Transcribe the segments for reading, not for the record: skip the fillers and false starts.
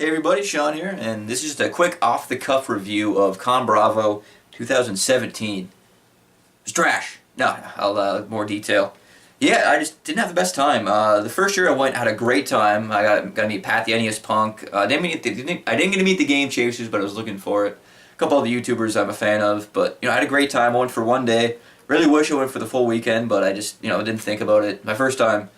Hey everybody, Sean here, and this is just a quick off-the-cuff review of ConBravo 2017. It's trash. No, I'll more detail. Yeah, I just didn't have the best time. The first year I went, had a great time. I got to meet Pat the NES Punk. I didn't get to meet the Game Chasers, but I was looking for it. A couple of the YouTubers I'm a fan of, but I had a great time. I went for one day. Really wish I went for the full weekend, but I just didn't think about it. My first time,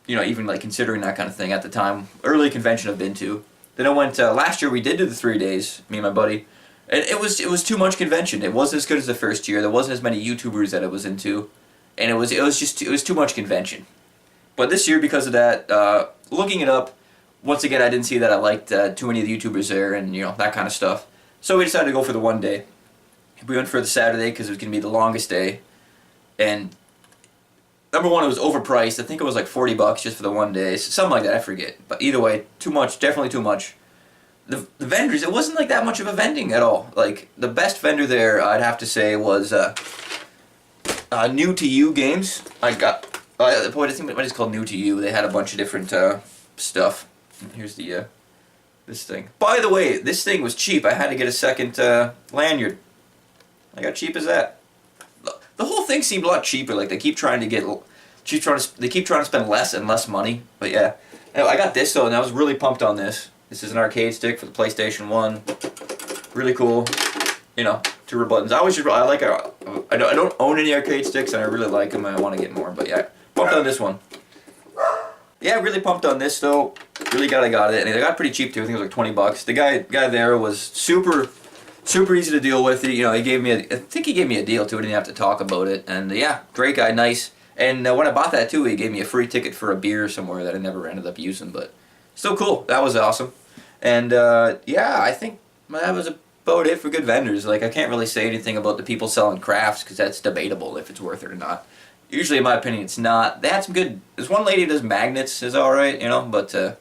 even like considering that kind of thing at the time. Early convention I've been to. Then I went last year. We did do the 3 days, me and my buddy, and it was too much convention. It wasn't as good as the first year. There wasn't as many YouTubers that I was into, and it was too much convention. But this year, because of that, looking it up, once again I didn't see that I liked too many of the YouTubers there, and that kind of stuff. So we decided to go for the one day. We went for the Saturday because it was going to be the longest day, and number one, it was overpriced. I think it was like $40 just for the one day. Something like that, I forget. But either way, too much, definitely too much. The vendors, it wasn't like that much of a vending at all. Like, the best vendor there, I'd have to say, was New to You Games. I think what is called New to You. They had a bunch of different stuff. Here's the this thing. By the way, this thing was cheap. I had to get a second lanyard. Like, how cheap is that? The whole thing seemed a lot cheaper. Like they keep trying to spend less and less money. But yeah, anyway, I got this though, and I was really pumped on this. This is an arcade stick for the PlayStation 1. Really cool. Two buttons. I don't own any arcade sticks, and I really like them. And I want to get more. But yeah, pumped on this one. Yeah, really pumped on this though. Really glad I got it, and it got pretty cheap too. I think it was like $20. The guy there was super easy to deal with. He gave me I think he gave me a deal too. I didn't have to talk about it. And yeah, great guy, nice. And when I bought that too, he gave me a free ticket for a beer somewhere that I never ended up using, but still cool. That was awesome. And yeah, I think that was about it for good vendors. Like I can't really say anything about the people selling crafts because that's debatable if it's worth it or not. Usually, in my opinion, it's not. They had some good. There's one lady who does magnets, is all right, but.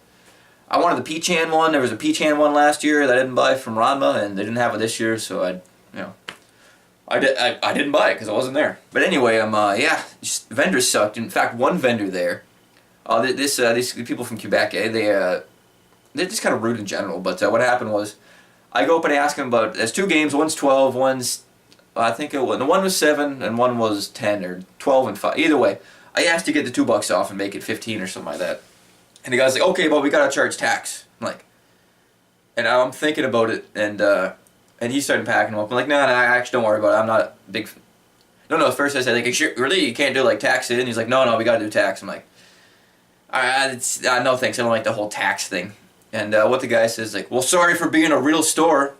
I wanted the Peachan one. There was a Peachan one last year that I didn't buy from Ranma, and they didn't have it this year, so I didn't buy it because I wasn't there. But anyway, yeah, just, vendors sucked. In fact, one vendor there, these people from Quebec, they're just kind of rude in general. But what happened was, I go up and I ask them about. There's two games. One's 12. One's I think it was. One was 7 and one was 10 or 12 and 5. Either way, I asked to get the $2 off and make it 15 or something like that. And the guy's like, okay, but we gotta charge tax. I'm like, and I'm thinking about it, and he started packing them up. I'm like, no, actually, don't worry about it. I'm not a big. No. At first I said, like, sure, really, you can't do like tax it. And he's like, no, we gotta do tax. I'm like, no thanks. I don't like the whole tax thing. And what the guy says, like, well, sorry for being a real store.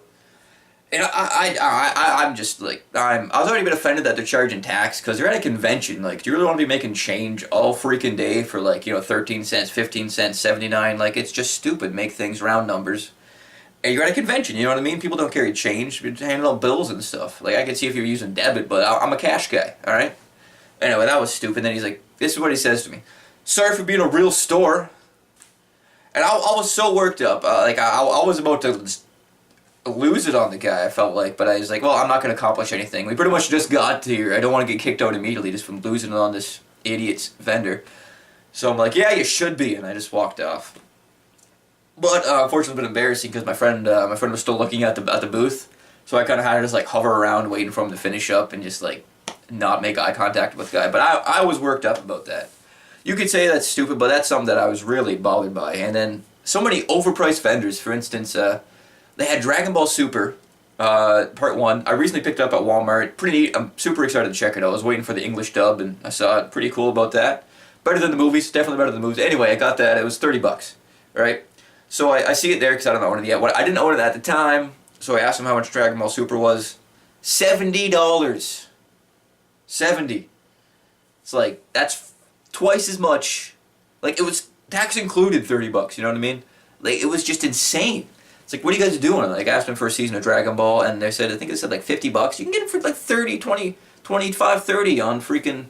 And I'm just like, I was already a bit offended that they're charging tax because they're at a convention. Like, do you really want to be making change all freaking day for like 13 cents, 15 cents, 79? Like, it's just stupid. Make things round numbers. And you're at a convention, you know what I mean? People don't carry change. You're handing out bills and stuff. Like, I can see if you're using debit, but I'm a cash guy. All right. Anyway, that was stupid. Then he's like, this is what he says to me: sorry for being a real store. And I was so worked up. Like I was about to lose it on the guy, I felt like, but I was like, well, I'm not going to accomplish anything. We pretty much just got here. I don't want to get kicked out immediately just from losing it on this idiot's vendor. So I'm like, yeah, you should be, and I just walked off. But unfortunately, it's been embarrassing because my friend was still looking at the booth, so I kind of had to just like hover around waiting for him to finish up and just like not make eye contact with the guy. But I was worked up about that. You could say that's stupid, but that's something that I was really bothered by. And then so many overpriced vendors, for instance. They had Dragon Ball Super, Part 1. I recently picked it up at Walmart. Pretty neat. I'm super excited to check it out. I was waiting for the English dub, and I saw it. Pretty cool about that. Better than the movies. Definitely better than the movies. Anyway, I got that. It was $30, right? So I see it there because I don't own it yet. I didn't own it at the time, so I asked him how much Dragon Ball Super was. $70. $70. It's like, that's twice as much. Like, it was tax included $30, you know what I mean? Like, it was just insane. It's like, what are you guys doing? Like, I asked them for a season of Dragon Ball, and I think they said like $50. You can get it for like 30, 20, 25, 30 on freaking,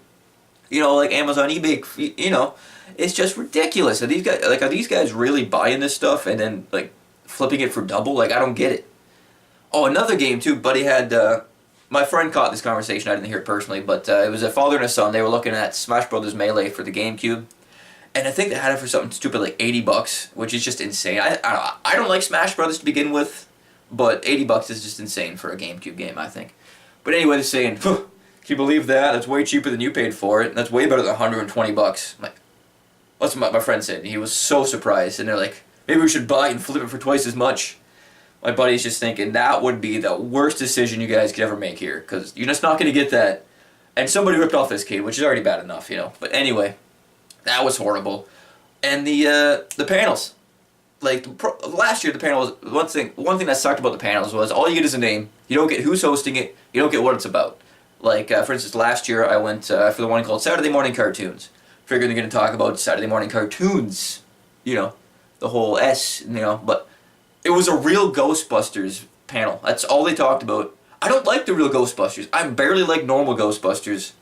like Amazon, eBay. It's just ridiculous. Are these guys really buying this stuff and then like flipping it for double? Like, I don't get it. Oh, another game too. Buddy had my friend caught this conversation. I didn't hear it personally, but it was a father and a son. They were looking at Smash Brothers Melee for the GameCube. And I think they had it for something stupid like $80, which is just insane. I don't like Smash Brothers to begin with, but $80 is just insane for a GameCube game, I think. But anyway, they're saying, can you believe that? That's way cheaper than you paid for it. That's way better than $120. I'm like, that's what my friend said. He was so surprised, and they're like, maybe we should buy it and flip it for twice as much. My buddy's just thinking that would be the worst decision you guys could ever make here, because you're just not going to get that. And somebody ripped off this kid, which is already bad enough, you know. But anyway, that was horrible. And the panels, like last year, the panels. One thing that sucked about the panels was all you get is a name. You don't get who's hosting it. You don't get what it's about. Like for instance, last year I went for the one called Saturday Morning Cartoons. Figuring they're going to talk about Saturday morning cartoons, you know, the whole S, you know, but it was a real Ghostbusters panel. That's all they talked about. I don't like the real Ghostbusters. I barely like normal Ghostbusters.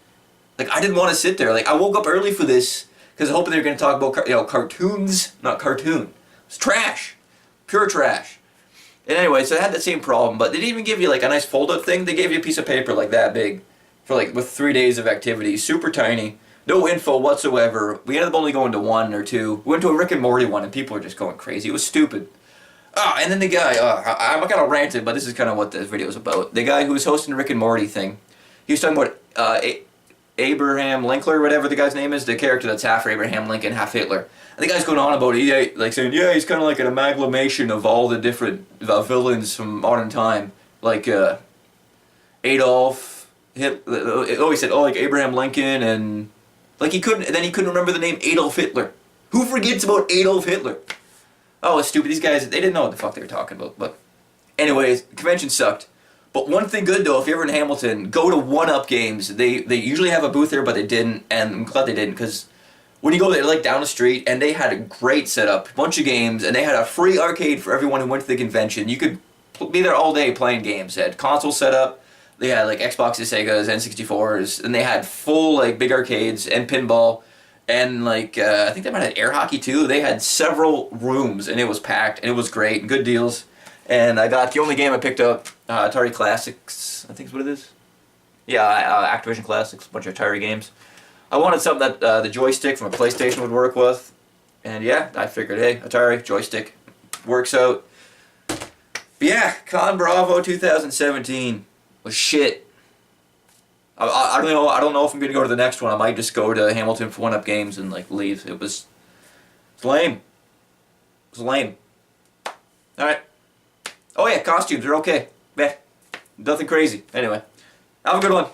Like, I didn't want to sit there. Like, I woke up early for this because I hoping they were going to talk about, you know, cartoons, not cartoon. It's trash. Pure trash. And anyway, so I had that same problem, but they didn't even give you, like, a nice fold-out thing. They gave you a piece of paper like that big for, like, with 3 days of activity. Super tiny. No info whatsoever. We ended up only going to 1 or 2. We went to a Rick and Morty one, and people were just going crazy. It was stupid. And then the guy, I'm kind of ranted, but this is kind of what this video is about. The guy who was hosting the Rick and Morty thing, he was talking about Abraham Lincoln, or whatever the guy's name is, the character that's half Abraham Lincoln, half Hitler. And the guy's going on about it, like saying, yeah, he's kind of like an amalgamation of all the different villains from modern time, like Adolf Hitler. Oh, he said, like Abraham Lincoln and. Like he couldn't remember the name Adolf Hitler. Who forgets about Adolf Hitler? Oh, it's stupid. These guys, they didn't know what the fuck they were talking about. But anyways, convention sucked. But one thing good though, if you're ever in Hamilton, go to 1UP Games. They usually have a booth there, but they didn't, and I'm glad they didn't, because when you go there, like down the street, and they had a great setup, bunch of games, and they had a free arcade for everyone who went to the convention. You could be there all day playing games. They had console setup. They had like Xboxes, Segas, N64s, and they had full like big arcades and pinball, and like I think they might have air hockey too. They had several rooms, and it was packed, and it was great, good deals. And I got the only game I picked up, Atari Classics, I think is what it is. Yeah, Activision Classics, a bunch of Atari games. I wanted something that the joystick from a PlayStation would work with, and yeah, I figured, hey, Atari joystick works out. But yeah, ConBravo 2017. Was shit. I don't know if I'm gonna go to the next one. I might just go to Hamilton for 1UP Games and like leave. It was lame. It was lame. All right. Oh yeah, costumes are okay. Yeah, nothing crazy. Anyway, have a good one.